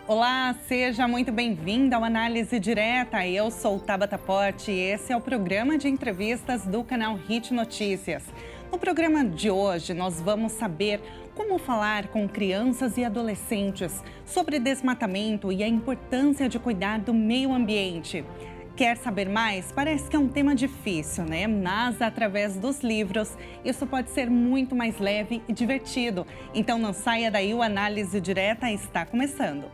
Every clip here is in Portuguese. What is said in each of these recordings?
Olá, seja muito bem-vinda ao Análise Direta. Eu sou Tabata Porte e esse é o programa de entrevistas do canal Hit Notícias. No programa de hoje, nós vamos saber como falar com crianças e adolescentes sobre desmatamento e a importância de cuidar do meio ambiente. Quer saber mais? Parece que é um tema difícil, né? Mas através dos livros, isso pode ser muito mais leve e divertido. Então não saia daí, o Análise Direta está começando.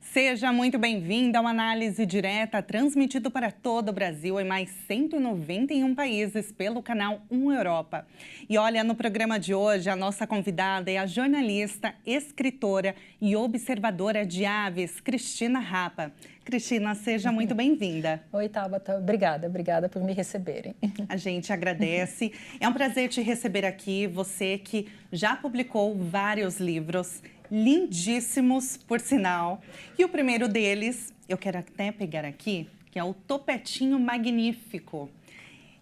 Seja muito bem-vindo ao Análise Direta, transmitido para todo o Brasil em mais 191 países pelo canal 1 Europa. E olha, no programa de hoje, a nossa convidada é a jornalista, escritora e observadora de aves, Cristina Rapa. Cristina, seja muito bem-vinda. Oi, Tabata. Obrigada por me receberem. A gente agradece. É um prazer te receber aqui, você que já publicou vários livros, lindíssimos, por sinal. E o primeiro deles, eu quero até pegar aqui, que é o Topetinho Magnífico.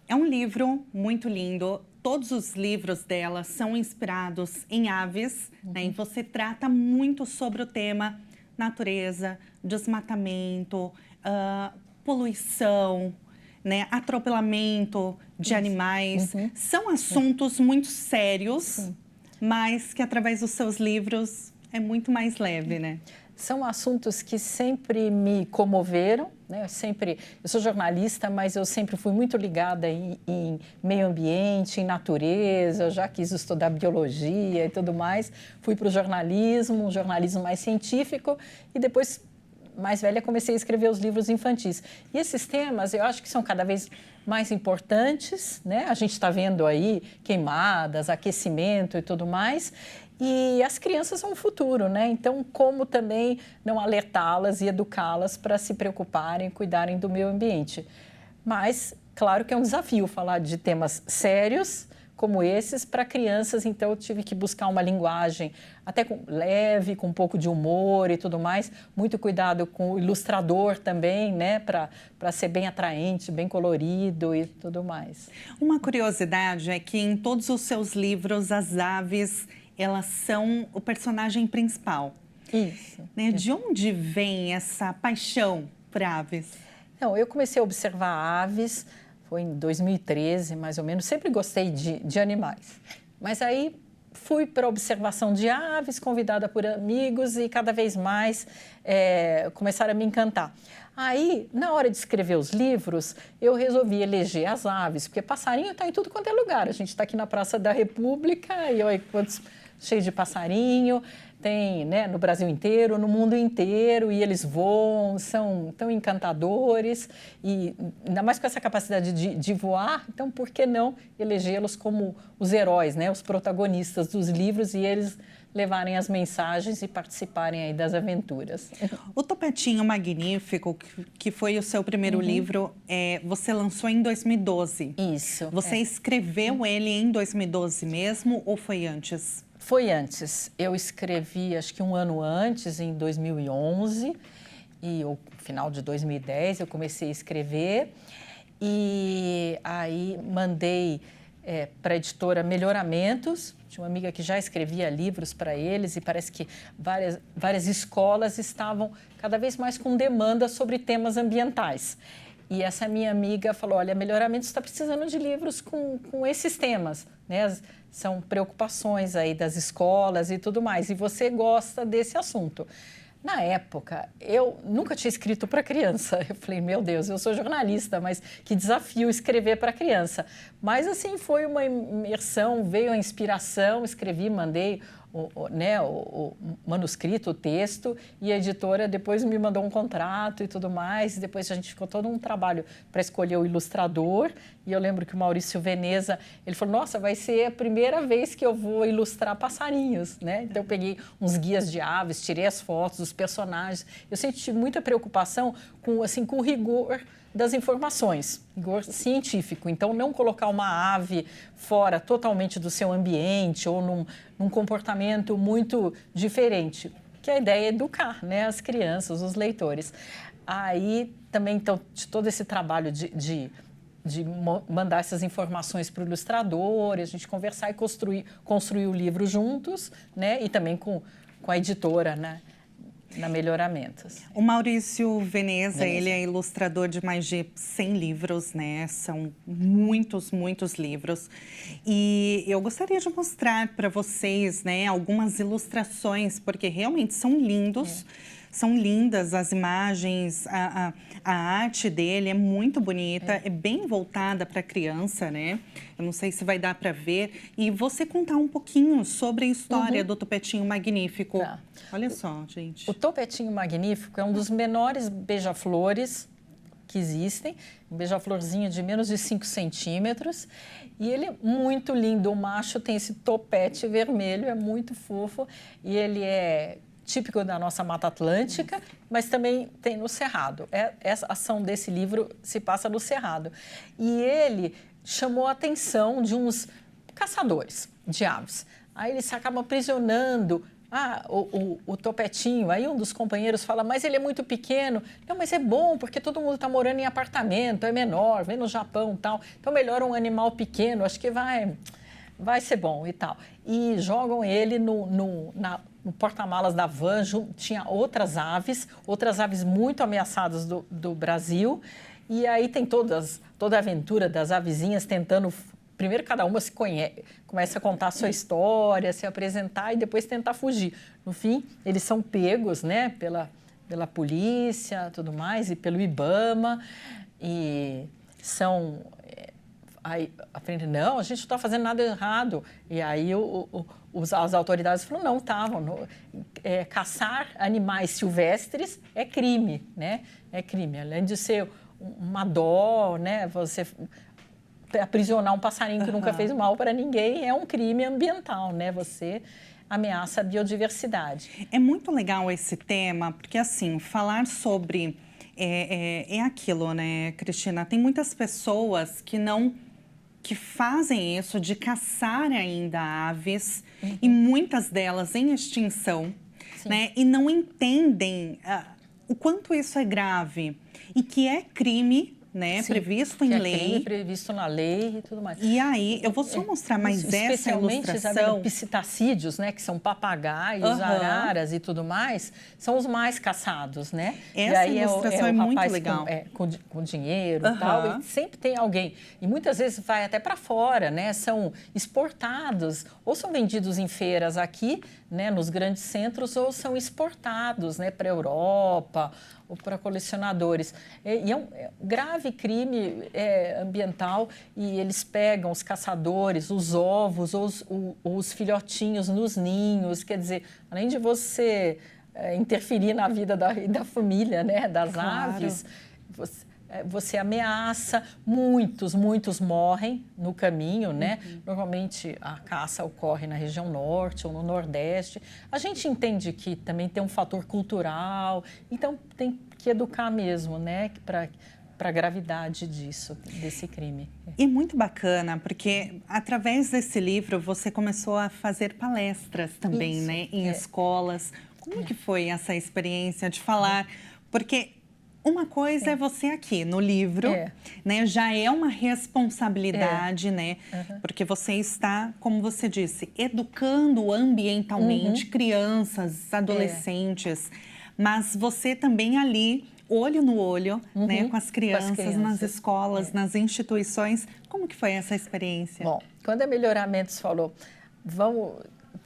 É um livro muito lindo. Todos os livros dela são inspirados em aves, né? E você trata muito sobre o tema natureza, desmatamento, poluição, né? Atropelamento de animais. São assuntos muito sérios, mas que através dos seus livros é muito mais leve, né? São assuntos que sempre me comoveram, né? Eu sou jornalista, mas eu sempre fui muito ligada em meio ambiente, em natureza, eu já quis estudar biologia e tudo mais. Fui para o jornalismo, um jornalismo mais científico e depois, mais velha, comecei a escrever os livros infantis. E esses temas eu acho que são cada vez mais importantes, né? A gente está vendo aí queimadas, aquecimento e tudo mais. E as crianças são o futuro, né? Então, como também não alertá-las e educá-las para se preocuparem, cuidarem do meio ambiente. Mas, claro que é um desafio falar de temas sérios como esses para crianças, então eu tive que buscar uma linguagem até leve, com um pouco de humor e tudo mais. Muito cuidado com o ilustrador também, né? Para ser bem atraente, bem colorido e tudo mais. Uma curiosidade é que em todos os seus livros, as aves, elas são o personagem principal. Isso. Né? De onde vem essa paixão por aves? Não, eu comecei a observar aves, foi em 2013, mais ou menos. Sempre gostei de animais. Mas aí fui para a observação de aves, convidada por amigos e cada vez mais começaram a me encantar. Aí, na hora de escrever os livros, eu resolvi eleger as aves, porque passarinho está em tudo quanto é lugar. A gente está aqui na Praça da República e olha quantos cheio de passarinho, tem, né, no Brasil inteiro, no mundo inteiro, e eles voam, são tão encantadores, e ainda mais com essa capacidade de voar, então por que não elegê-los como os heróis, né, os protagonistas dos livros, e eles levarem as mensagens e participarem aí das aventuras. O Topetinho Magnífico, que foi o seu primeiro livro, você lançou em 2012. Isso. Você escreveu ele em 2012 mesmo ou foi antes? Foi antes. Eu escrevi, acho que um ano antes, em 2011, e no final de 2010 eu comecei a escrever, e aí mandei para a editora Melhoramentos. Tinha uma amiga que já escrevia livros para eles e parece que várias escolas estavam cada vez mais com demanda sobre temas ambientais. E essa minha amiga falou, olha, Melhoramentos está precisando de livros com esses temas, né? São preocupações aí das escolas e tudo mais, e você gosta desse assunto. Na época, eu nunca tinha escrito para criança. Eu falei, meu Deus, eu sou jornalista, mas que desafio escrever para criança. Mas, assim, foi uma imersão, veio a inspiração, escrevi, mandei o manuscrito, o texto, e a editora depois me mandou um contrato e tudo mais. E depois a gente ficou todo um trabalho para escolher o ilustrador. E eu lembro que o Maurício Veneza, ele falou, nossa, vai ser a primeira vez que eu vou ilustrar passarinhos, né? Então eu peguei uns guias de aves, tirei as fotos dos personagens. Eu senti muita preocupação com o rigor das informações, rigor científico. Então, não colocar uma ave fora totalmente do seu ambiente ou num comportamento muito diferente, que a ideia é educar, né, as crianças, os leitores. aí também, então, de todo esse trabalho de mandar essas informações para o ilustrador, a gente conversar e construir o livro juntos, né? E também com a editora, né? Na Melhoramentos. O Maurício Veneza, ele é ilustrador de mais de 100 livros, né? São muitos, muitos livros. E eu gostaria de mostrar para vocês, né, algumas ilustrações, porque realmente são lindos. São lindas as imagens, a arte dele é muito bonita, é bem voltada para criança, né? Eu não sei se vai dar para ver. E você contar um pouquinho sobre a história do Topetinho Magnífico. Tá. Olha só, gente. O Topetinho Magnífico é um dos menores beija-flores que existem, um beija-florzinho de menos de 5 centímetros, e ele é muito lindo. O macho tem esse topete vermelho, é muito fofo, e ele é típico da nossa Mata Atlântica, mas também tem no Cerrado. Essa ação desse livro se passa no Cerrado. E ele chamou a atenção de uns caçadores de aves. Aí eles acabam aprisionando o topetinho. Aí um dos companheiros fala, mas ele é muito pequeno. Não, mas é bom, porque todo mundo está morando em apartamento, é menor, vem no Japão e tal. Então, melhor um animal pequeno, acho que vai ser bom e tal. E jogam ele no porta-malas da van, tinha outras aves muito ameaçadas do Brasil. E aí tem toda a aventura das avezinhas tentando... Primeiro, cada uma começa a contar a sua história, se apresentar e depois tentar fugir. No fim, eles são pegos, né, pela polícia, tudo mais, e pelo IBAMA. E são... Aí aprende, não, a gente não está fazendo nada errado. E aí as autoridades falaram, não, estavam. Caçar animais silvestres é crime, né? É crime. Além de ser uma dó, né? Você aprisionar um passarinho que nunca fez mal para ninguém é um crime ambiental, né? Você ameaça a biodiversidade. É muito legal esse tema, porque assim, falar sobre... É aquilo, né, Cristina? Tem muitas pessoas que fazem isso de caçar ainda aves, e muitas delas em extinção, né? E não entendem o quanto isso é grave e que é crime, né? Sim, previsto em lei. Crime previsto na lei e tudo mais. E aí, eu vou só mostrar mais essa ilustração. Especialmente, piscitacídeos, né? Que são papagaios, araras e tudo mais, são os mais caçados, né? Essa e aí ilustração é muito legal. Com dinheiro e tal, e sempre tem alguém. E muitas vezes vai até para fora, né? São exportados, ou são vendidos em feiras aqui, né? Nos grandes centros, ou são exportados, né? Para a Europa ou para colecionadores. E é um grave crime ambiental, e eles pegam os caçadores, os ovos ou os filhotinhos nos ninhos. Quer dizer, além de você interferir na vida da família, né, das aves, você ameaça, muitos morrem no caminho, né? Normalmente a caça ocorre na região norte ou no nordeste. A gente entende que também tem um fator cultural, então tem que educar mesmo, né? Para a gravidade desse crime. E muito bacana, porque através desse livro você começou a fazer palestras também, né? Em escolas. Como que foi essa experiência de falar? Porque... uma coisa é você aqui no livro, né? Já é uma responsabilidade, né? Porque você está, como você disse, educando ambientalmente crianças, adolescentes. Mas você também ali, olho no olho, né? Com as crianças, nas escolas, nas instituições. Como que foi essa experiência? Bom, quando a Melhoramentos falou,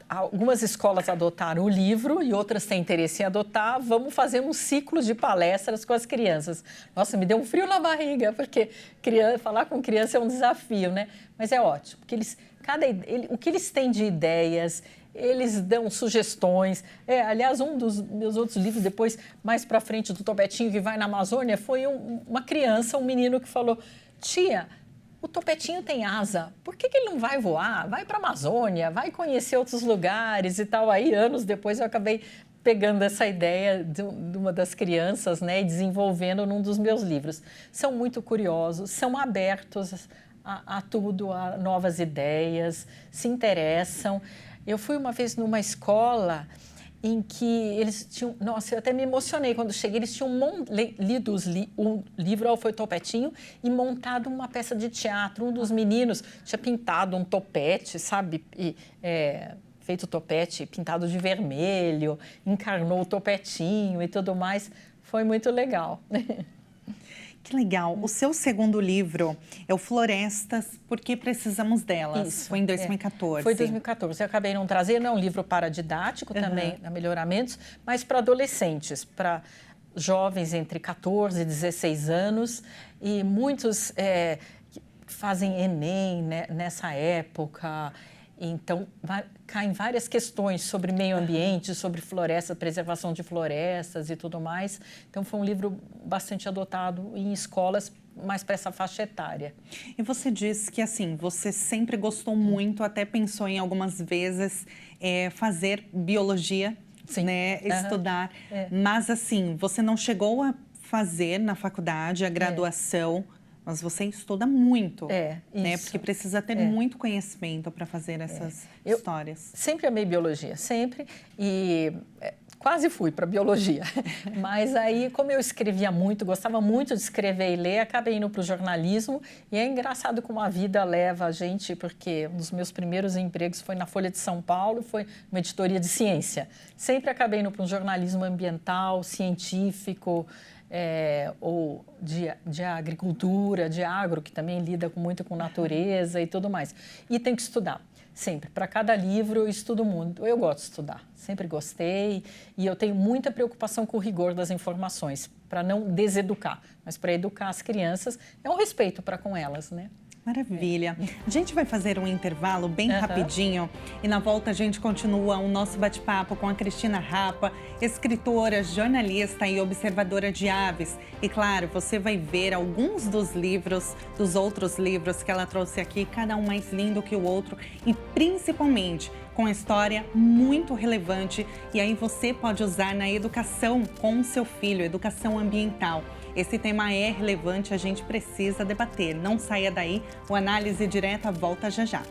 algumas escolas adotaram o livro e outras têm interesse em adotar, vamos fazer um ciclo de palestras com as crianças. Nossa, me deu um frio na barriga, porque falar com criança é um desafio, né? Mas é ótimo, porque o que eles têm de ideias, eles dão sugestões. Aliás, um dos meus outros livros, depois, mais para frente, do Topetinho, que vai na Amazônia, foi uma criança, um menino que falou, tia... o topetinho tem asa, por que ele não vai voar? Vai para a Amazônia, vai conhecer outros lugares e tal. Aí, anos depois, eu acabei pegando essa ideia de uma das crianças, né, e desenvolvendo num dos meus livros. São muito curiosos, são abertos a tudo, a novas ideias, se interessam. Eu fui uma vez numa escola em que eles tinham... Nossa, eu até me emocionei quando cheguei. Eles tinham lido um livro, Ao Foi Topetinho, e montado uma peça de teatro. Um dos meninos tinha pintado um topete, sabe? Feito topete pintado de vermelho, encarnou o topetinho e tudo mais. Foi muito legal. Que legal. O seu segundo livro é o Florestas, Porque Precisamos Delas. Isso, foi em 2014. Foi em 2014. Eu acabei não trazendo, é um livro paradidático também, melhoramentos, mas para adolescentes, para jovens entre 14 e 16 anos. E muitos fazem Enem, né, nessa época. Então, caem várias questões sobre meio ambiente, sobre florestas, preservação de florestas e tudo mais. Então, foi um livro bastante adotado em escolas, mais para essa faixa etária. E você disse que, assim, você sempre gostou muito, até pensou em algumas vezes fazer biologia, Sim. né, estudar. Mas, assim, você não chegou a fazer na faculdade a graduação, mas você estuda muito, né? Porque precisa ter muito conhecimento para fazer essas histórias. Sempre amei biologia, sempre, e quase fui para biologia. Mas aí, como eu escrevia muito, gostava muito de escrever e ler, acabei indo para o jornalismo. E é engraçado como a vida leva a gente, porque um dos meus primeiros empregos foi na Folha de São Paulo, foi uma editoria de ciência. Sempre acabei indo para um jornalismo ambiental, científico, ou de agricultura, de agro, que também lida muito com natureza e tudo mais. E tem que estudar, sempre. Para cada livro eu estudo muito. Eu gosto de estudar, sempre gostei. E eu tenho muita preocupação com o rigor das informações, para não deseducar, mas para educar as crianças. É um respeito para com elas, né? Maravilha. A gente vai fazer um intervalo bem rapidinho e na volta a gente continua o nosso bate-papo com a Cristina Rapa, escritora, jornalista e observadora de aves. E claro, você vai ver alguns dos outros livros que ela trouxe aqui, cada um mais lindo que o outro e principalmente com história muito relevante. E aí você pode usar na educação com o seu filho, educação ambiental. Esse tema é relevante, a gente precisa debater. Não saia daí, o Análise Direta volta já já.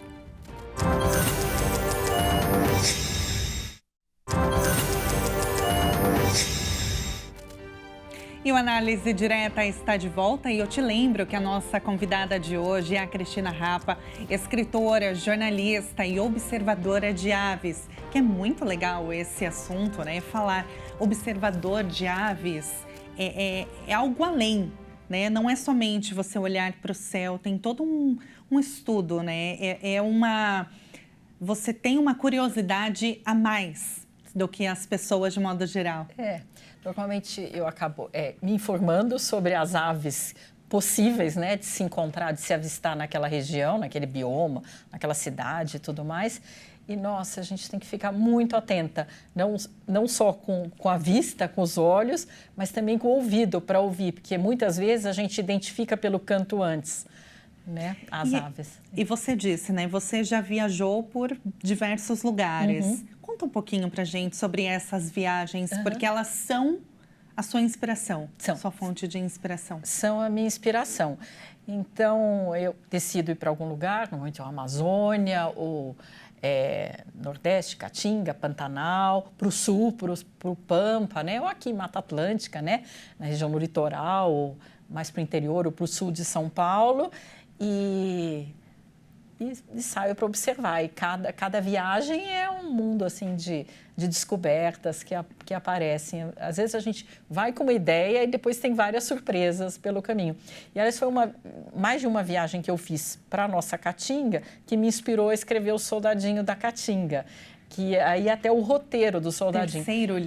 E o Análise Direta está de volta e eu te lembro que a nossa convidada de hoje é a Cristina Rapa, escritora, jornalista e observadora de aves, que é muito legal esse assunto, né? Falar observador de aves é algo além, né? Não é somente você olhar para o céu, tem todo um estudo, né? Você tem uma curiosidade a mais do que as pessoas de modo geral. Normalmente eu acabo me informando sobre as aves possíveis, né, de se encontrar, de se avistar naquela região, naquele bioma, naquela cidade e tudo mais. E, nossa, a gente tem que ficar muito atenta, não só com a vista, com os olhos, mas também com o ouvido para ouvir, porque muitas vezes a gente identifica pelo canto antes, né, as aves. E você disse, né, você já viajou por diversos lugares. Conta um pouquinho para a gente sobre essas viagens, porque elas são a sua inspiração, sua fonte de inspiração. São a minha inspiração. Então, eu decido ir para algum lugar, normalmente a Amazônia ou Nordeste, Caatinga, Pantanal, para o Sul, para o Pampa, né? Ou aqui, Mata Atlântica, né? Na região do litoral, ou mais para o interior, ou para o sul de São Paulo. E saio para observar. E cada viagem é um mundo assim de descobertas que aparecem. Às vezes a gente vai com uma ideia e depois tem várias surpresas pelo caminho. E aliás, foi mais de uma viagem que eu fiz para a nossa Caatinga que me inspirou a escrever O Soldadinho da Caatinga. Que aí até o roteiro do Soldadinho. Terceiro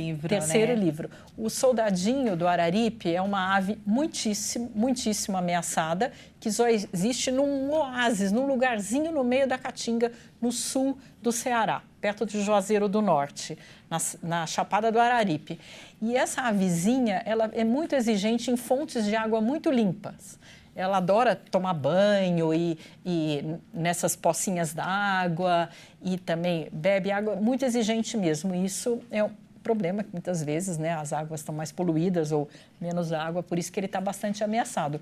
livro. O Soldadinho do Araripe é uma ave muitíssimo ameaçada, que só existe num oásis, num lugarzinho no meio da Caatinga, no sul do Ceará, perto de Juazeiro do Norte, na Chapada do Araripe. E essa avezinha, ela é muito exigente em fontes de água muito limpas. Ela adora tomar banho e nessas pocinhas d'água e também bebe água muito exigente mesmo. E isso é um problema que muitas vezes, né, as águas estão mais poluídas ou menos água, por isso que ele está bastante ameaçado.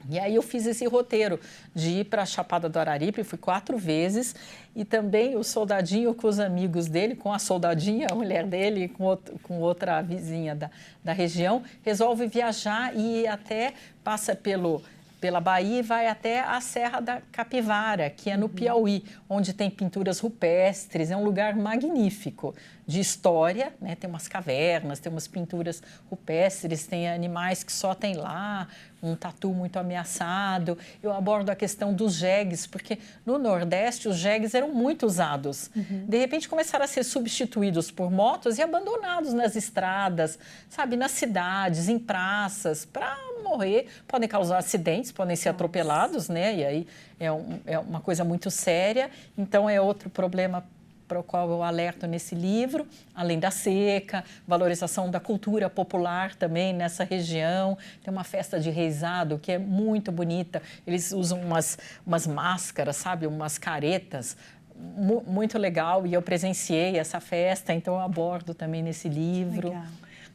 E aí eu fiz esse roteiro de ir para a Chapada do Araripe, fui 4 vezes, e também o soldadinho com os amigos dele, com a soldadinha, a mulher dele, com outra vizinha da região, resolve viajar e até passa pela Bahia e vai até a Serra da Capivara, que é no Piauí, onde tem pinturas rupestres, é um lugar magnífico de história, né? Tem umas cavernas, tem umas pinturas rupestres, tem animais que só tem lá, um tatu muito ameaçado. Eu abordo a questão dos jegues, porque no Nordeste os jegues eram muito usados. De repente começaram a ser substituídos por motos e abandonados nas estradas, sabe, nas cidades, em praças, para morrer. Podem causar acidentes, podem ser atropelados, né? E aí é uma coisa muito séria. Então é outro problema para o qual eu alerto nesse livro, além da seca, valorização da cultura popular também nessa região. Tem uma festa de reisado que é muito bonita. Eles usam umas máscaras, sabe, umas caretas, muito legal. E eu presenciei essa festa, então eu abordo também nesse livro. Legal.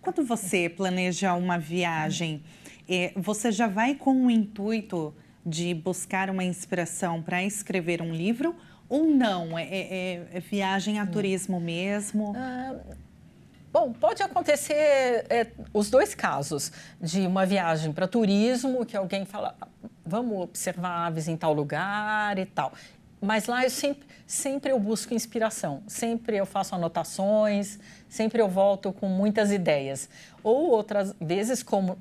Quando você planeja uma viagem, você já vai com o intuito de buscar uma inspiração para escrever um livro? Ou não? É viagem a turismo mesmo? Bom, pode acontecer os 2 casos, de uma viagem para turismo, que alguém fala, vamos observar aves em tal lugar e tal. Mas lá eu sempre eu busco inspiração, sempre eu faço anotações, sempre eu volto com muitas ideias. Ou outras vezes, como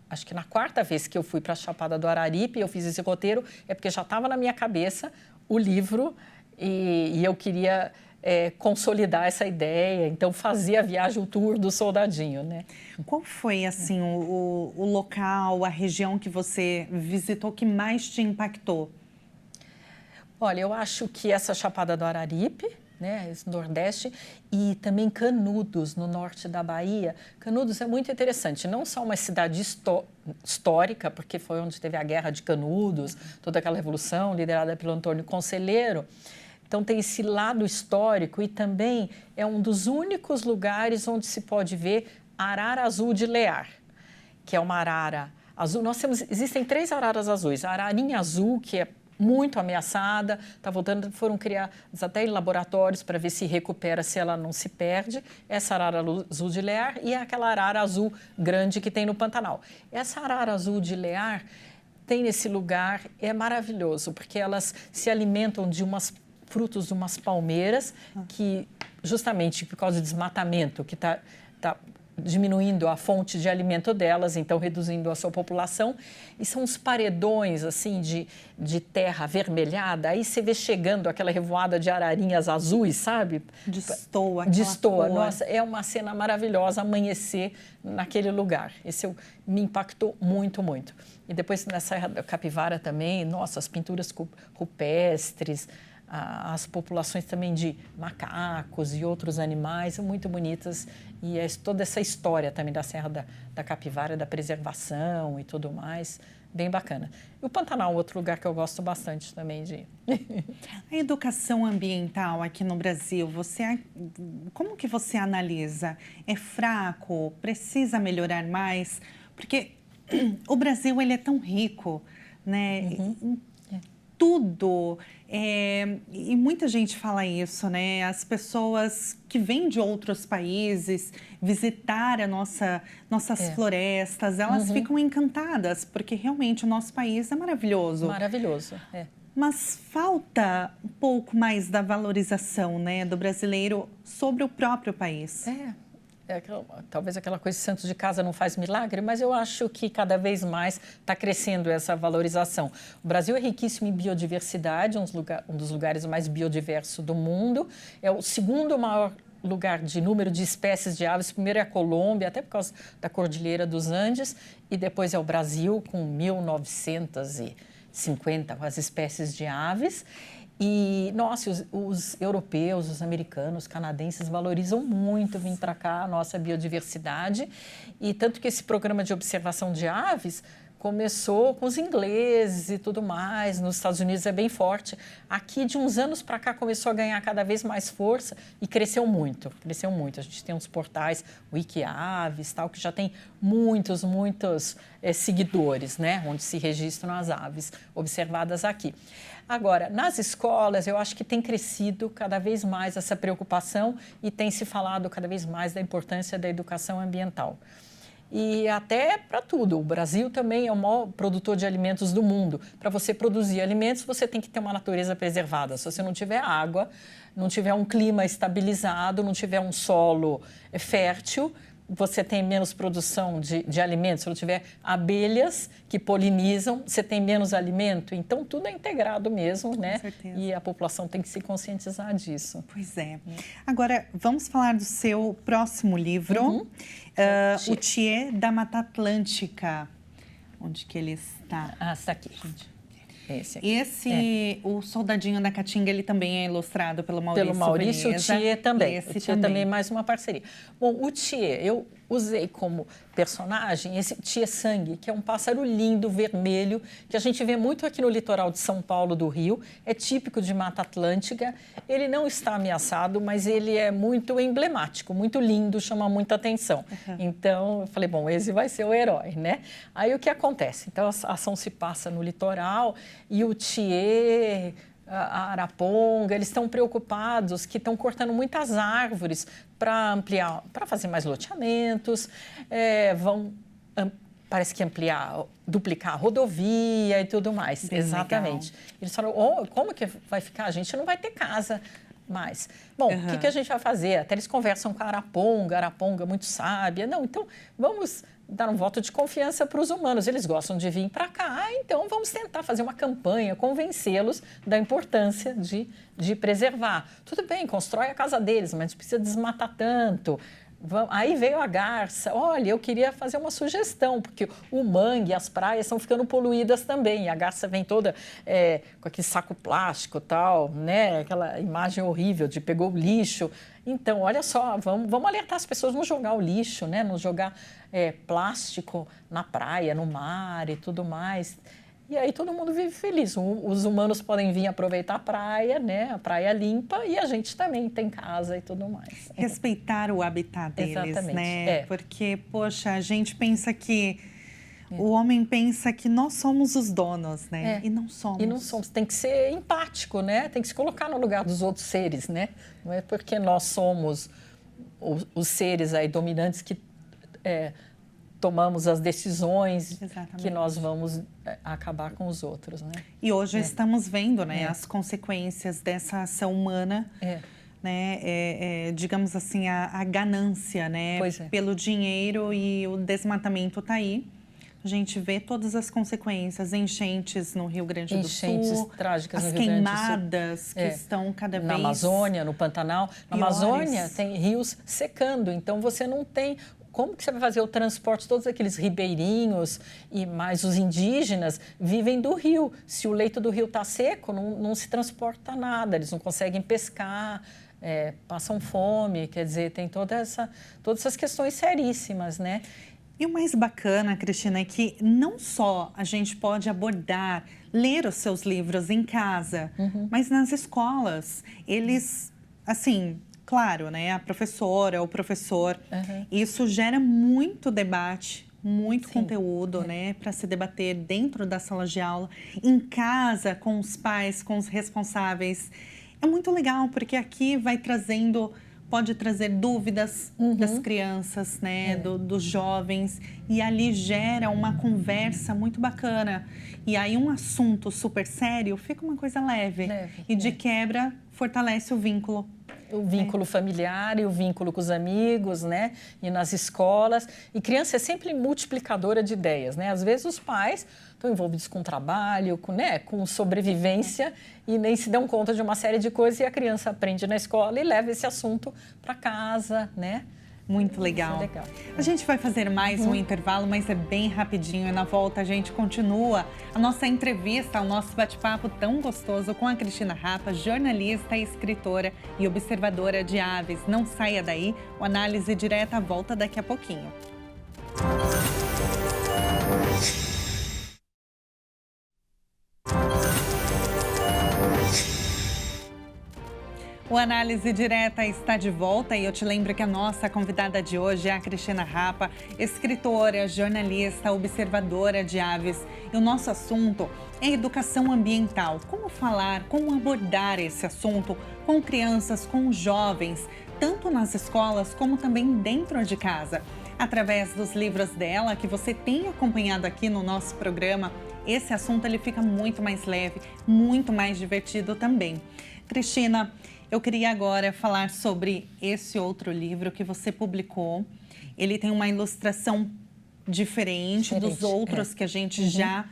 acho que na 4ª vez que eu fui para a Chapada do Araripe, eu fiz esse roteiro, é porque já estava na minha cabeça o livro e eu queria consolidar essa ideia, então fazia a viagem, o tour do soldadinho, né? Qual foi, assim, o local, a região que você visitou que mais te impactou? Olha, eu acho que essa Chapada do Araripe, né, esse Nordeste, e também Canudos, no norte da Bahia. Canudos é muito interessante, não só uma cidade histórica, porque foi onde teve a Guerra de Canudos, toda aquela revolução liderada pelo Antônio Conselheiro. Então tem esse lado histórico e também é um dos únicos lugares onde se pode ver a arara azul de Lear, que é uma arara azul. Existem 3 araras azuis. A ararinha azul, que é muito ameaçada, está voltando, foram criados até em laboratórios para ver se recupera, se ela não se perde. Essa arara azul de Lear e aquela arara azul grande que tem no Pantanal. Essa arara azul de Lear tem nesse lugar, é maravilhoso, porque elas se alimentam de frutos de umas palmeiras que, justamente por causa do desmatamento, que está diminuindo a fonte de alimento delas, então reduzindo a sua população. E são uns paredões assim de terra avermelhada, aí você vê chegando aquela revoada de ararinhas azuis, sabe? Destoa. Nossa, é uma cena maravilhosa amanhecer naquele lugar. Me impactou muito, muito. E depois na Serra da Capivara também, nossa, as pinturas rupestres, as populações também de macacos e outros animais são muito bonitas e toda essa história também da Serra da Capivara, da preservação e tudo mais, bem bacana. E o Pantanal, outro lugar que eu gosto bastante também de ir. A educação ambiental aqui no Brasil, como que você analisa? É fraco? Precisa melhorar mais? Porque o Brasil, ele é tão rico, né? Tudo. E muita gente fala isso, né? As pessoas que vêm de outros países visitar nossas florestas, elas ficam encantadas, porque realmente o nosso país é maravilhoso. Maravilhoso, Mas falta um pouco mais da valorização, né, do brasileiro sobre o próprio país. Talvez aquela coisa de santos de casa não faz milagre, mas eu acho que cada vez mais está crescendo essa valorização. O Brasil é riquíssimo em biodiversidade, um dos lugares mais biodiversos do mundo. É o 2º maior lugar de número de espécies de aves. Primeiro é a Colômbia, até por causa da Cordilheira dos Andes, e depois é o Brasil, com 1.950 as espécies de aves. E, nossa, os europeus, os americanos, os canadenses valorizam muito vir para cá a nossa biodiversidade. E tanto que esse programa de observação de aves começou com os ingleses e tudo mais, nos Estados Unidos é bem forte. Aqui, de uns anos para cá, começou a ganhar cada vez mais força e cresceu muito, cresceu muito. A gente tem uns portais, Wikiaves, tal, que já tem muitos seguidores, né, onde se registram as aves observadas aqui. Agora, nas escolas, eu acho que tem crescido cada vez mais essa preocupação e tem se falado cada vez mais da importância da educação ambiental. E até para tudo. O Brasil também é o maior produtor de alimentos do mundo. Para você produzir alimentos, você tem que ter uma natureza preservada. Se você não tiver água, não tiver um clima estabilizado, não tiver um solo fértil, você tem menos produção de alimentos. Se não tiver abelhas que polinizam, você tem menos alimento. Então, tudo é integrado mesmo, né? Com certeza. E a população tem que se conscientizar disso. Pois é. Agora, vamos falar do seu próximo livro, O Thier da Mata Atlântica. Onde que ele está? Ah, está aqui, gente. Esse aqui. O Soldadinho da Caatinga, ele também é ilustrado pelo Maurício Veneza. O Thier também. Esse o Thier também é mais uma parceria. Bom, o Thier, eu usei como personagem esse Thier Sangue, que é um pássaro lindo, vermelho, que a gente vê muito aqui no litoral de São Paulo, do Rio. É típico de Mata Atlântica. Ele não está ameaçado, mas ele é muito emblemático, muito lindo, chama muita atenção. Então, eu falei, bom, esse vai ser o herói, né? Aí, o que acontece? Então, a ação se passa no litoral e o Thier, a araponga, eles estão preocupados que estão cortando muitas árvores para ampliar, para fazer mais loteamentos, parece que duplicar a rodovia e tudo mais. Bem exatamente. Legal. Eles falaram, como que vai ficar? A gente não vai ter casa mais. Bom, o que a gente vai fazer? Até eles conversam com a araponga muito sábia. Não, então vamos dar um voto de confiança para os humanos. Eles gostam de vir para cá, então vamos tentar fazer uma campanha, convencê-los da importância de preservar. Tudo bem, constrói a casa deles, mas não precisa desmatar tanto. Aí veio a garça. Olha, eu queria fazer uma sugestão, porque o mangue, as praias estão ficando poluídas também. E a garça vem toda com aquele saco plástico e tal, né? Aquela imagem horrível de pegou o lixo. Então, olha só, vamos alertar as pessoas, não jogar o lixo, né? Não jogar plástico na praia, no mar e tudo mais. E aí todo mundo vive feliz. Os humanos podem vir aproveitar a praia, né? A praia limpa, e a gente também tem casa e tudo mais. Respeitar o habitat deles, exatamente, né? Porque, poxa, a gente pensa que... O homem pensa que nós somos os donos, né? E não somos. E não somos. Tem que ser empático, né? Tem que se colocar no lugar dos outros seres, né? Não é porque nós somos os seres aí dominantes que... tomamos as decisões que nós vamos acabar com os outros, né? E hoje estamos vendo, né, as consequências dessa ação humana, né? Digamos assim, a ganância, né? Pelo dinheiro, e o desmatamento está aí. A gente vê todas as consequências, enchentes no Rio Grande do Sul. Enchentes trágicas no Rio Grande do Sul. As queimadas que estão cada vez... Na Amazônia, no Pantanal. Na Amazônia tem rios secando, então você não tem... Como que você vai fazer o transporte? Todos aqueles ribeirinhos e mais os indígenas vivem do rio. Se o leito do rio está seco, não se transporta nada, eles não conseguem pescar, passam fome, quer dizer, tem todas essas questões seríssimas, né? E o mais bacana, Cristina, é que não só a gente pode abordar, ler os seus livros em casa, mas nas escolas. Eles, assim... Claro, né? A professora, o professor, isso gera muito debate, muito conteúdo, né? Para se debater dentro da sala de aula, em casa, com os pais, com os responsáveis. É muito legal, porque aqui pode trazer dúvidas das crianças, né? Dos jovens, e ali gera uma conversa muito bacana. E aí um assunto super sério fica uma coisa leve. E de quebra fortalece o vínculo. O vínculo familiar e o vínculo com os amigos, né? E nas escolas. E criança é sempre multiplicadora de ideias, né? Às vezes os pais estão envolvidos com trabalho, com sobrevivência, e nem se dão conta de uma série de coisas, e a criança aprende na escola e leva esse assunto para casa, né? Muito legal. Isso é legal. A gente vai fazer mais um intervalo, mas é bem rapidinho. E na volta a gente continua a nossa entrevista, o nosso bate-papo tão gostoso com a Cristina Rapa, jornalista, escritora e observadora de aves. Não saia daí, o Análise Direta volta daqui a pouquinho. O Análise Direta está de volta e eu te lembro que a nossa convidada de hoje é a Cristina Rapa, escritora, jornalista, observadora de aves. E o nosso assunto é educação ambiental. Como falar, como abordar esse assunto com crianças, com jovens, tanto nas escolas como também dentro de casa. Através dos livros dela, que você tem acompanhado aqui no nosso programa, esse assunto ele fica muito mais leve, muito mais divertido também. Cristina, eu queria agora falar sobre esse outro livro que você publicou. Ele tem uma ilustração diferente dos outros que a gente já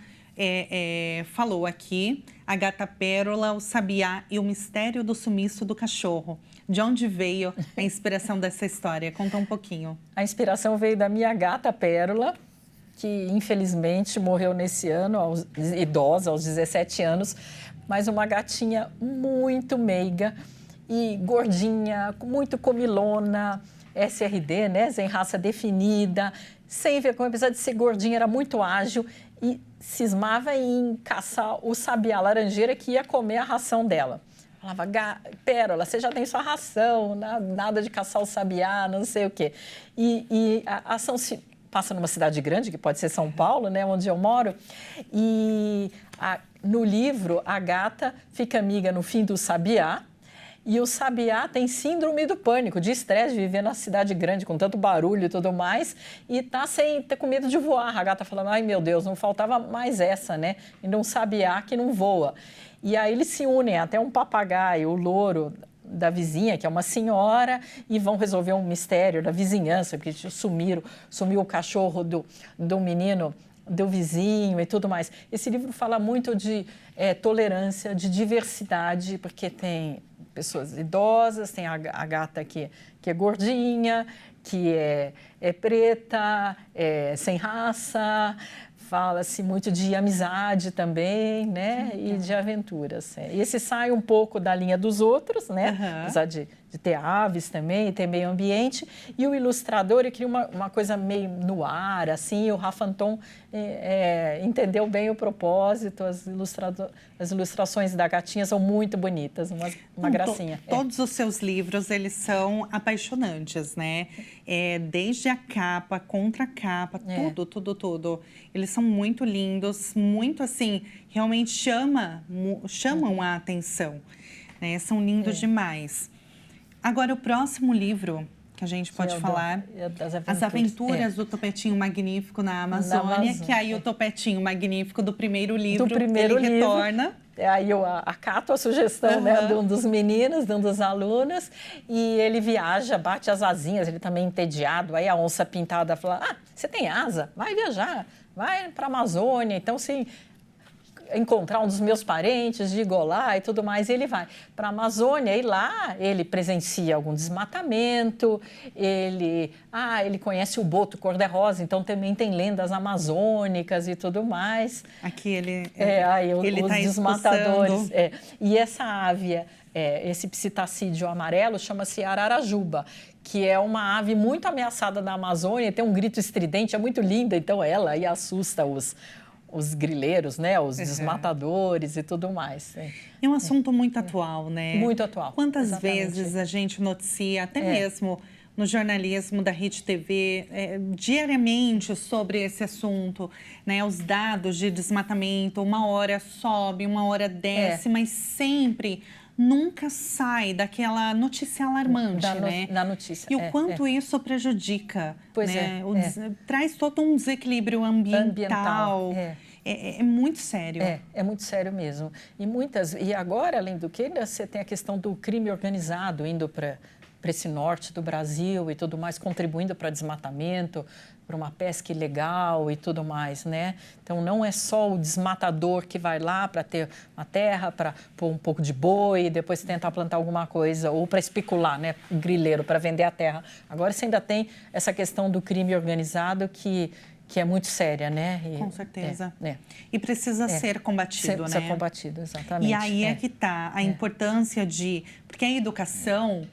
falou aqui. A Gata Pérola, o Sabiá e o Mistério do Sumiço do Cachorro. De onde veio a inspiração dessa história? Conta um pouquinho. A inspiração veio da minha gata Pérola, que infelizmente morreu nesse ano, idosa, aos 17 anos, mas uma gatinha muito meiga e gordinha, muito comilona, SRD, né, sem raça definida, sem vergonha, apesar de ser gordinha, era muito ágil e cismava em caçar o sabiá laranjeira que ia comer a ração dela. Falava, Pérola, você já tem sua ração, nada de caçar o sabiá, não sei o quê. E a ação se passa numa cidade grande, que pode ser São Paulo, né, onde eu moro, e no livro a gata fica amiga no fim do sabiá, e o sabiá tem síndrome do pânico, de estresse, de viver na cidade grande, com tanto barulho e tudo mais, e tá com medo de voar. A gata falando, ai meu Deus, não faltava mais essa, né? E um sabiá que não voa. E aí eles se unem, até um papagaio, o louro da vizinha, que é uma senhora, e vão resolver um mistério da vizinhança, porque sumiu o cachorro do menino, do vizinho e tudo mais. Esse livro fala muito de tolerância, de diversidade, porque tem pessoas idosas, tem a gata que é gordinha, que é preta, sem raça. Fala-se muito de amizade também, né? E de aventuras. Esse sai um pouco da linha dos outros, né? Apesar de ter aves também, ter meio ambiente. E o ilustrador, ele cria uma coisa meio no ar, assim. E o Rafa Anton entendeu bem o propósito. As ilustrações da gatinha são muito bonitas, uma gracinha. Todos os seus livros, eles são apaixonantes, né? Desde a capa, contracapa, tudo. Eles são muito lindos, muito assim, realmente chamam a atenção, né? São lindos demais. Agora, o próximo livro que a gente pode falar, As Aventuras do Topetinho Magnífico na Amazônia, que aí o Topetinho Magnífico do primeiro livro, ele retorna. Aí eu acato a sugestão, né, de um dos meninos, de um dos alunos, e ele viaja, bate as asinhas, ele também entediado. Aí a onça pintada fala, você tem asa? Vai viajar, vai para a Amazônia. Então, sim, encontrar um dos meus parentes, digo olá e tudo mais, e ele vai para a Amazônia e lá ele presencia algum desmatamento, ele conhece o boto cor-de-rosa, então também tem lendas amazônicas e tudo mais. Aqui ele os tá desmatadores. E essa ave, esse psitacídeo amarelo, chama-se ararajuba, que é uma ave muito ameaçada na Amazônia, tem um grito estridente, é muito linda, então ela aí assusta os grileiros, né, os desmatadores e tudo mais. É um assunto muito atual, né? Muito atual. Quantas vezes a gente noticia, até mesmo no jornalismo da Rede TV, diariamente sobre esse assunto, né? Os dados de desmatamento, uma hora sobe, uma hora desce, mas sempre, nunca sai daquela notícia alarmante, né? Da notícia. E o quanto isso prejudica, pois né? Traz todo um desequilíbrio ambiental. É muito sério. É muito sério mesmo. E agora, além do que, você tem a questão do crime organizado indo para esse norte do Brasil e tudo mais, contribuindo para desmatamento, para uma pesca ilegal e tudo mais, né? Então, não é só o desmatador que vai lá para ter uma terra, para pôr um pouco de boi e depois tentar plantar alguma coisa, ou para especular, né? Grileiro, para vender a terra. Agora, você ainda tem essa questão do crime organizado que é muito séria, né? Com certeza. E precisa ser combatido, né? Ser combatido, exatamente. E aí que está a importância porque a educação,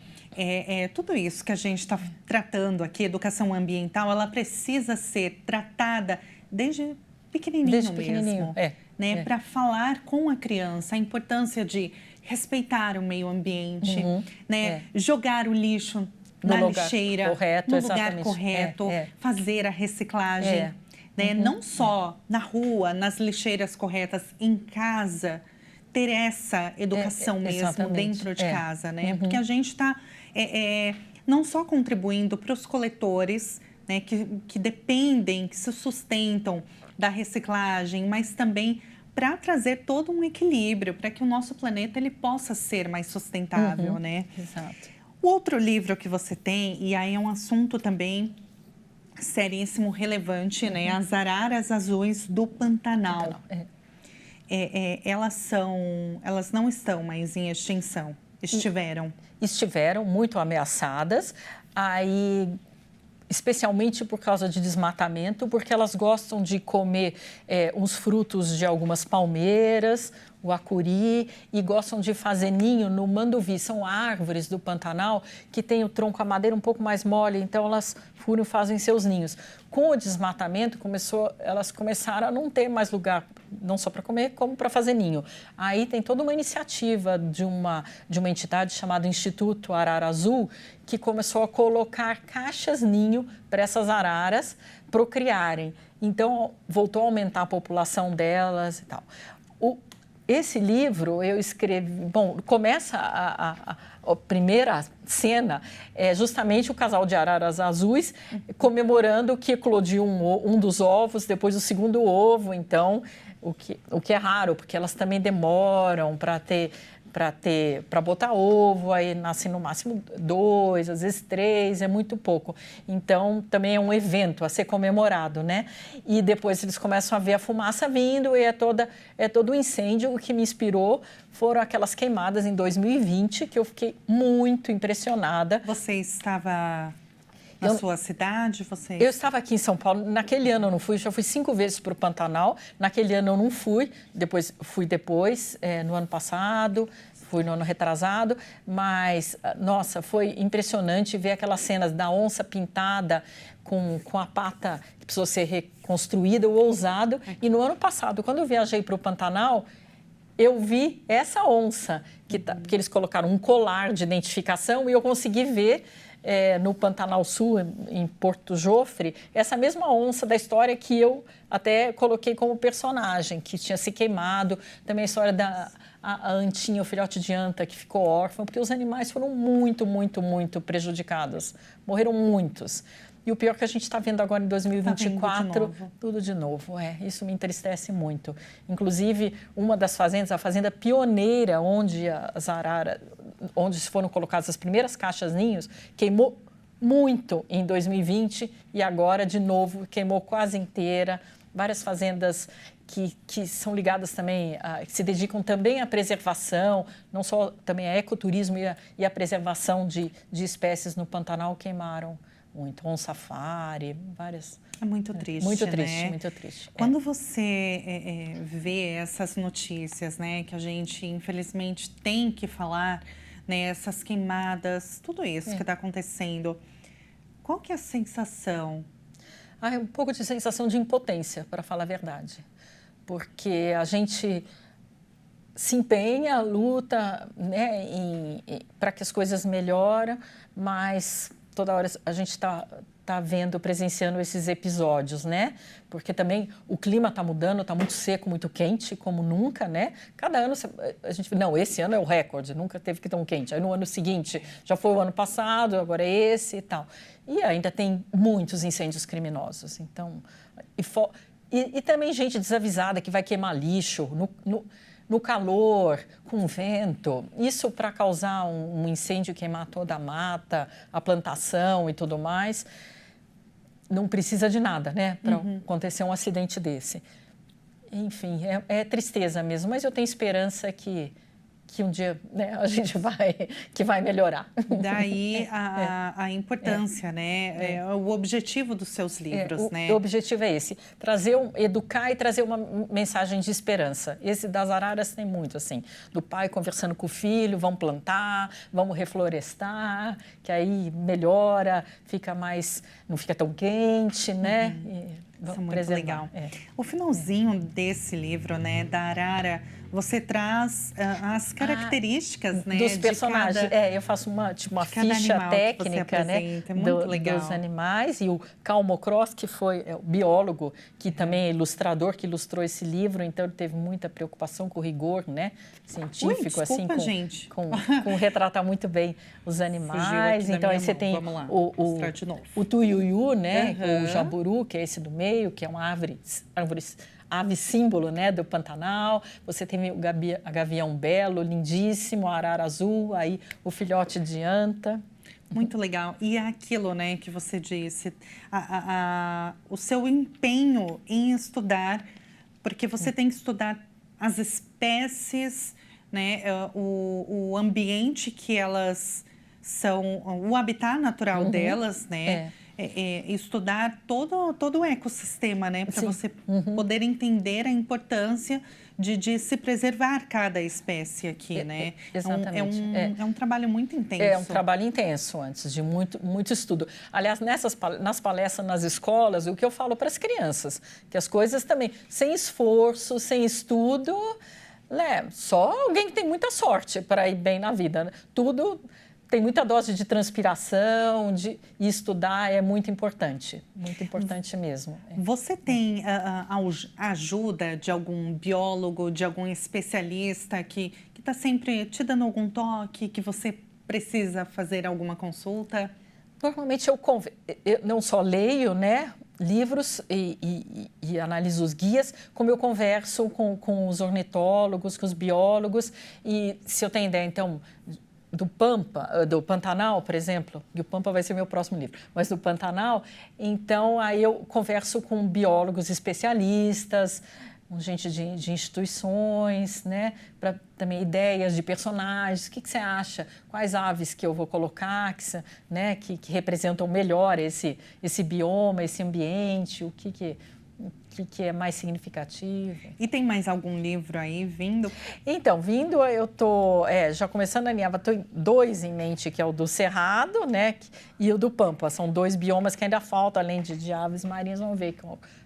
tudo isso que a gente está tratando aqui, educação ambiental, ela precisa ser tratada desde pequenininho mesmo. né, para falar com a criança a importância de respeitar o meio ambiente, né, jogar o lixo na lixeira, correto, no lugar correto, fazer a reciclagem, né, não só na rua, nas lixeiras corretas, em casa, ter essa educação mesmo dentro de casa, né, porque a gente está não só contribuindo para os coletores, né, que dependem, que se sustentam da reciclagem, mas também para trazer todo um equilíbrio, para que o nosso planeta ele possa ser mais sustentável, né? Exato. O outro livro que você tem, e aí é um assunto também seríssimo, relevante, né? As araras azuis do Pantanal. Elas não estão mais em extinção, estiveram. Estiveram muito ameaçadas, aí especialmente por causa de desmatamento, porque elas gostam de comer uns frutos de algumas palmeiras, o acuri, e gostam de fazer ninho no manduvi. São árvores do Pantanal que têm o tronco, a madeira um pouco mais mole, então elas furam e fazem seus ninhos. Com o desmatamento, elas começaram a não ter mais lugar, não só para comer, como para fazer ninho. Aí tem toda uma iniciativa de uma entidade chamada Instituto Arara Azul, que começou a colocar caixas-ninho para essas araras procriarem. Então, voltou a aumentar a população delas e tal. Esse livro eu escrevi... Bom, começa a primeira cena é justamente o casal de araras azuis comemorando que eclodiu um dos ovos, depois o segundo ovo, então, o que é raro, porque elas também demoram para botar ovo, aí nascem no máximo 2, às vezes 3, é muito pouco. Então, também é um evento a ser comemorado, né? E depois eles começam a ver a fumaça vindo e é todo um incêndio. O que me inspirou foram aquelas queimadas em 2020, que eu fiquei muito impressionada. Você estava na sua cidade? Eu estava aqui em São Paulo. Naquele ano eu não fui, já fui 5 vezes para o Pantanal. Naquele ano eu não fui, fui depois, no ano passado, fui no ano retrasado. Mas, nossa, foi impressionante ver aquelas cenas da onça pintada com a pata que precisou ser reconstruída, o ousado. E no ano passado, quando eu viajei para o Pantanal, eu vi essa onça, que eles colocaram um colar de identificação e eu consegui ver no Pantanal Sul, em Porto Jofre, essa mesma onça da história que eu até coloquei como personagem, que tinha se queimado. Também a história da antinha, o filhote de anta, que ficou órfão, porque os animais foram muito, muito, muito prejudicados. Morreram muitos. E o pior que a gente está vendo agora em 2024, tudo de novo. Isso me entristece muito. Inclusive, uma das fazendas, a fazenda pioneira, onde onde foram colocadas as primeiras caixas-ninhos, queimou muito em 2020 e agora, de novo, queimou quase inteira. Várias fazendas que são ligadas também, que se dedicam também à preservação, não só também a ecoturismo e a preservação de espécies no Pantanal queimaram muito. Safari, várias. É muito triste, muito triste, né? Muito triste. Quando você vê essas notícias, né, que a gente infelizmente tem que falar, né, essas queimadas, tudo isso que está acontecendo, qual que é a sensação? É um pouco de sensação de impotência, para falar a verdade, porque a gente se empenha, luta, né, para que as coisas melhorem, mas toda hora a gente está presenciando esses episódios, né? Porque também o clima está mudando, está muito seco, muito quente, como nunca, né? Cada ano a gente... Não, esse ano é o recorde, nunca teve que tão quente. Aí no ano seguinte, já foi o ano passado, agora é esse e tal. E ainda tem muitos incêndios criminosos. Então, e também gente desavisada que vai queimar lixo no calor, com vento, isso para causar um incêndio, queimar toda a mata, a plantação e tudo mais, não precisa de nada, né, para acontecer um acidente desse. Enfim, é tristeza mesmo, mas eu tenho esperança que um dia, né, a gente vai melhorar. Daí a importância, né? O objetivo dos seus livros, né? O objetivo é esse, educar e trazer uma mensagem de esperança. Esse das araras tem muito, assim, do pai conversando com o filho, vamos plantar, vamos reflorestar, que aí melhora, não fica tão quente, né? Isso é muito preservar. legal. O finalzinho desse livro, né, da Arara, você traz as características, né, dos personagens. De cada, eu faço uma cada ficha técnica, né, é muito legal. dos animais. E o Carl Mocross, que foi o biólogo, que também é ilustrador, que ilustrou esse livro, então ele teve muita preocupação com o rigor, né, científico, desculpa, assim, gente. com retratar muito bem os animais. Então aí você tem o tuiuiu, né, o jaburu, que é esse do meio, que é uma ave símbolo, né, do Pantanal. Você tem o gavião belo, lindíssimo, a arara azul, aí o filhote de anta. Muito legal. E é aquilo, né, que você disse, o seu empenho em estudar, porque você tem que estudar as espécies, né, o ambiente que elas são, o habitat natural delas, né? Estudar todo o ecossistema, né? Para você poder entender a importância de se preservar cada espécie aqui, né? Exatamente. É um trabalho muito intenso. É um trabalho intenso, antes de muito estudo. Aliás, nas palestras, nas escolas, o que eu falo para as crianças, que as coisas também, sem esforço, sem estudo, né? Só alguém que tem muita sorte para ir bem na vida, né? Tudo... Tem muita dose de transpiração, e estudar é muito importante mesmo. Você tem a ajuda de algum biólogo, de algum especialista que está sempre te dando algum toque, que você precisa fazer alguma consulta? Normalmente eu não só leio, né, livros e analiso os guias, como eu converso com os ornitólogos, com os biólogos, e se eu tenho ideia, então... do Pantanal, por exemplo, e o Pampa vai ser meu próximo livro, mas do Pantanal, então aí eu converso com biólogos especialistas, com gente de instituições, né, para também ideias de personagens, o que você acha, quais aves que eu vou colocar, que representam melhor esse bioma, esse ambiente, o que é mais significativo. E tem mais algum livro aí vindo? Então, eu estou já começando a alinhar, estou 2 em mente, que é o do Cerrado, né, e o do Pampa. São 2 biomas que ainda faltam, além de aves marinhas. Vamos ver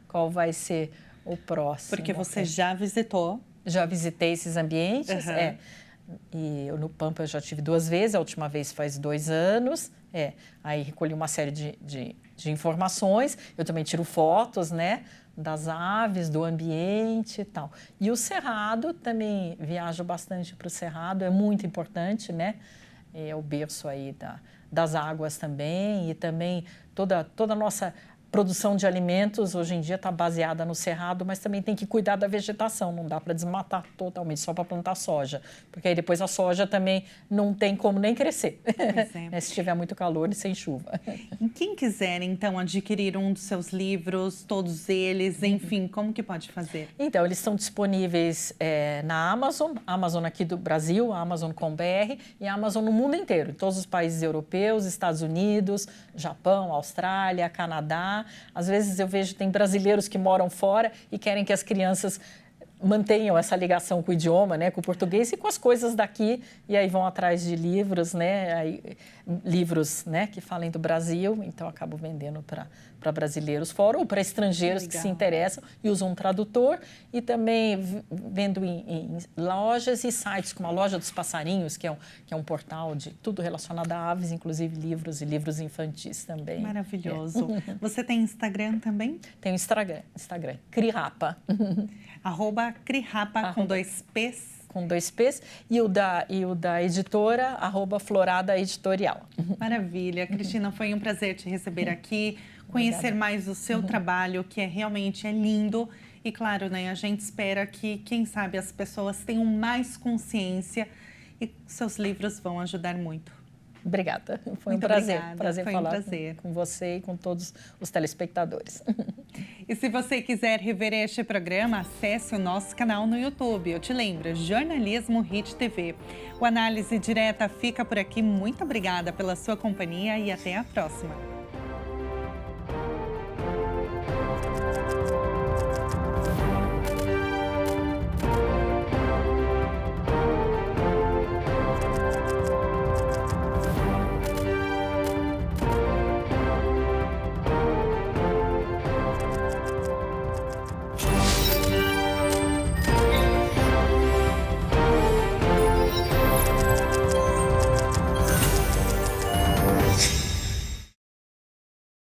qual vai ser o próximo. Porque você já visitou? Já visitei esses ambientes, E no Pampa eu já tive 2 vezes, a última vez faz 2 anos. Aí recolhi uma série de informações. Eu também tiro fotos, né, das aves, do ambiente e tal. E o Cerrado, também viajo bastante para o Cerrado, é muito importante, né? É o berço aí das águas também, e também toda a nossa produção de alimentos hoje em dia está baseada no Cerrado, mas também tem que cuidar da vegetação, não dá para desmatar totalmente só para plantar soja, porque aí depois a soja também não tem como nem crescer, se tiver muito calor e sem chuva. E quem quiser, então, adquirir um dos seus livros, todos eles, enfim, como que pode fazer? Então, eles estão disponíveis na Amazon aqui do Brasil, a Amazon.com.br, e a Amazon no mundo inteiro, em todos os países europeus, Estados Unidos, Japão, Austrália, Canadá. Às vezes eu vejo tem brasileiros que moram fora e querem que as crianças mantenham essa ligação com o idioma, né, com o português e com as coisas daqui, e aí vão atrás de livros, né, livros, né, que falem do Brasil, então acabo vendendo para brasileiros fora ou para estrangeiros que se interessam e usam um tradutor, e também vendo em lojas e sites como a Loja dos Passarinhos, que é um portal de tudo relacionado a aves, inclusive livros e livros infantis também. Maravilhoso. Você tem Instagram também? Tenho Instagram, Crirapa. @Crirapa com 2 P's. Com 2 P's, e o da editora, @Florada Editorial. Maravilha. Cristina, foi um prazer te receber aqui, conhecer mais o seu trabalho, que realmente é lindo. E claro, né, a gente espera que, quem sabe, as pessoas tenham mais consciência e seus livros vão ajudar muito. Obrigada. Foi um prazer. Prazer falar com você e com todos os telespectadores. E se você quiser rever este programa, acesse o nosso canal no YouTube. Eu te lembro, Jornalismo Hit TV. O Análise Direta fica por aqui. Muito obrigada pela sua companhia e até a próxima.